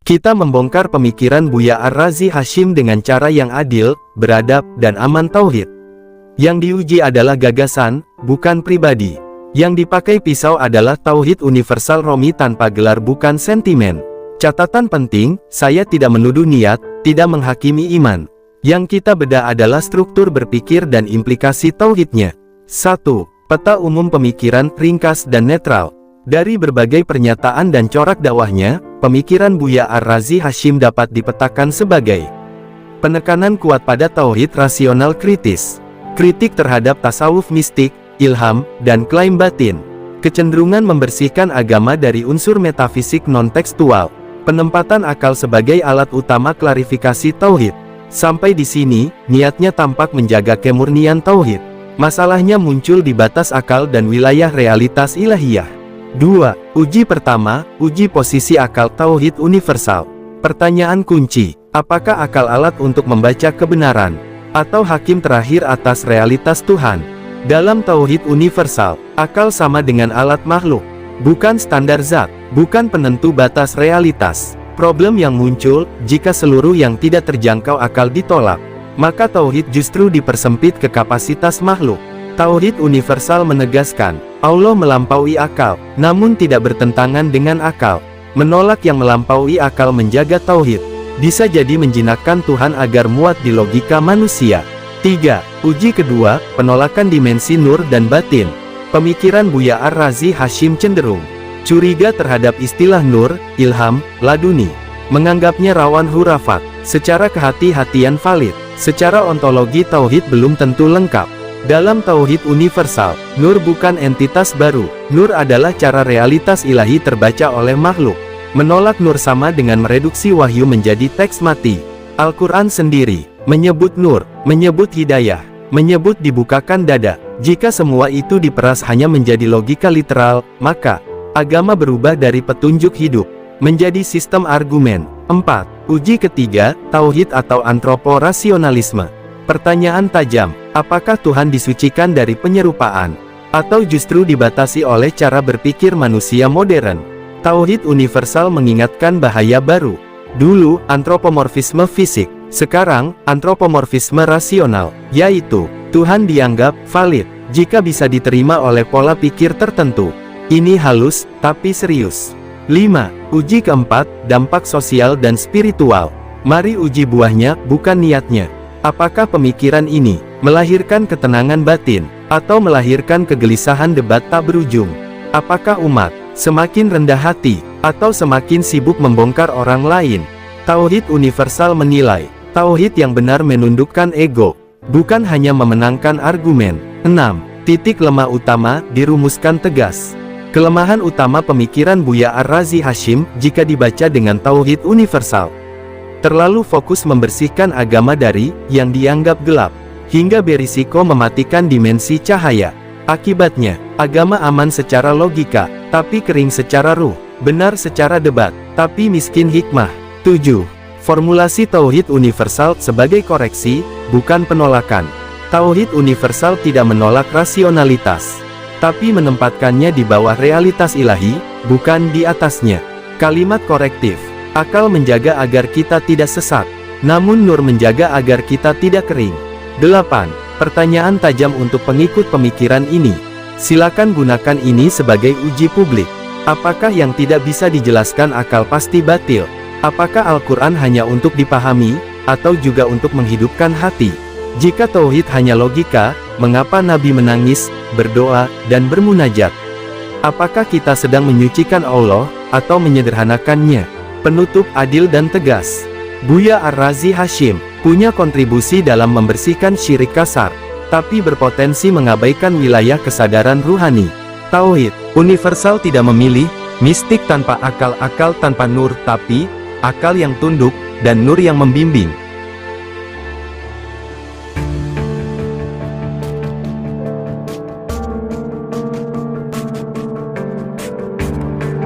Kita membongkar pemikiran Buya Ar-Razi Hashim dengan cara yang adil, beradab, dan aman tauhid. Yang diuji adalah gagasan, bukan pribadi. Yang dipakai pisau adalah tauhid universal Romi tanpa gelar bukan sentimen. Catatan penting, saya tidak menuduh niat, tidak menghakimi iman. Yang kita bedah adalah struktur berpikir dan implikasi tauhidnya. 1. Peta umum pemikiran, ringkas dan netral. Dari berbagai pernyataan dan corak dakwahnya, pemikiran Buya Ar-Razi Hashim dapat dipetakan sebagai penekanan kuat pada tauhid rasional kritis, kritik terhadap tasawuf mistik, ilham, dan klaim batin, kecenderungan membersihkan agama dari unsur metafisik non-tekstual, penempatan akal sebagai alat utama klarifikasi tauhid. Sampai di sini, niatnya tampak menjaga kemurnian tauhid. Masalahnya muncul di batas akal dan wilayah realitas ilahiyah. 2. Uji pertama, uji posisi akal tauhid universal. Pertanyaan kunci, apakah akal alat untuk membaca kebenaran, atau hakim terakhir atas realitas Tuhan? Dalam tauhid universal, akal sama dengan alat makhluk, bukan standar zat, bukan penentu batas realitas. Problem yang muncul, jika seluruh yang tidak terjangkau akal ditolak, maka tauhid justru dipersempit ke kapasitas makhluk. Tauhid universal menegaskan, Allah melampaui akal, namun tidak bertentangan dengan akal. Menolak yang melampaui akal menjaga tauhid, bisa jadi menjinakkan Tuhan agar muat di logika manusia. 3. Uji kedua, penolakan dimensi nur dan batin. Pemikiran Buya Ar-Razi Hashim cenderung curiga terhadap istilah nur, ilham, laduni. Menganggapnya rawan hurafat, secara kehati-hatian valid. Secara ontologi tauhid belum tentu lengkap. Dalam tauhid universal, nur bukan entitas baru. Nur adalah cara realitas ilahi terbaca oleh makhluk. Menolak nur sama dengan mereduksi wahyu menjadi teks mati. Al-Quran sendiri menyebut nur, menyebut hidayah, menyebut dibukakan dada. Jika semua itu diperas hanya menjadi logika literal, maka agama berubah dari petunjuk hidup menjadi sistem argumen. 4. Uji ketiga, tauhid atau antropo-rasionalisme. Pertanyaan tajam, apakah Tuhan disucikan dari penyerupaan, atau justru dibatasi oleh cara berpikir manusia modern? Tauhid universal mengingatkan bahaya baru. Dulu, antropomorfisme fisik, sekarang, antropomorfisme rasional, yaitu, Tuhan dianggap valid, jika bisa diterima oleh pola pikir tertentu. Ini halus, tapi serius. 5. Uji keempat, dampak sosial dan spiritual. Mari uji buahnya, bukan niatnya. Apakah pemikiran ini melahirkan ketenangan batin, atau melahirkan kegelisahan debat tak berujung? Apakah umat semakin rendah hati, atau semakin sibuk membongkar orang lain? Tauhid universal menilai, tauhid yang benar menundukkan ego, bukan hanya memenangkan argumen. 6. Titik lemah utama dirumuskan tegas. Kelemahan utama pemikiran Buya Ar-Razi Hashim, jika dibaca dengan tauhid universal, terlalu fokus membersihkan agama dari yang dianggap gelap, hingga berisiko mematikan dimensi cahaya. Akibatnya, agama aman secara logika, tapi kering secara ruh, benar secara debat, tapi miskin hikmah. 7. Formulasi tauhid universal sebagai koreksi, bukan penolakan. Tauhid universal tidak menolak rasionalitas, tapi menempatkannya di bawah realitas ilahi, bukan di atasnya. Kalimat korektif, akal menjaga agar kita tidak sesat, namun nur menjaga agar kita tidak kering. 8. Pertanyaan tajam untuk pengikut pemikiran ini. Silakan gunakan ini sebagai uji publik. Apakah yang tidak bisa dijelaskan akal pasti batil? Apakah Al-Quran hanya untuk dipahami, atau juga untuk menghidupkan hati? Jika tauhid hanya logika, mengapa Nabi menangis, berdoa, dan bermunajat? Apakah kita sedang menyucikan Allah, atau menyederhanakannya? Penutup adil dan tegas. Buya Ar-Razi Hashim punya kontribusi dalam membersihkan syirik kasar, tapi berpotensi mengabaikan wilayah kesadaran ruhani. Tauhid universal tidak memilih, mistik tanpa akal, akal tanpa nur, tapi akal yang tunduk, dan nur yang membimbing.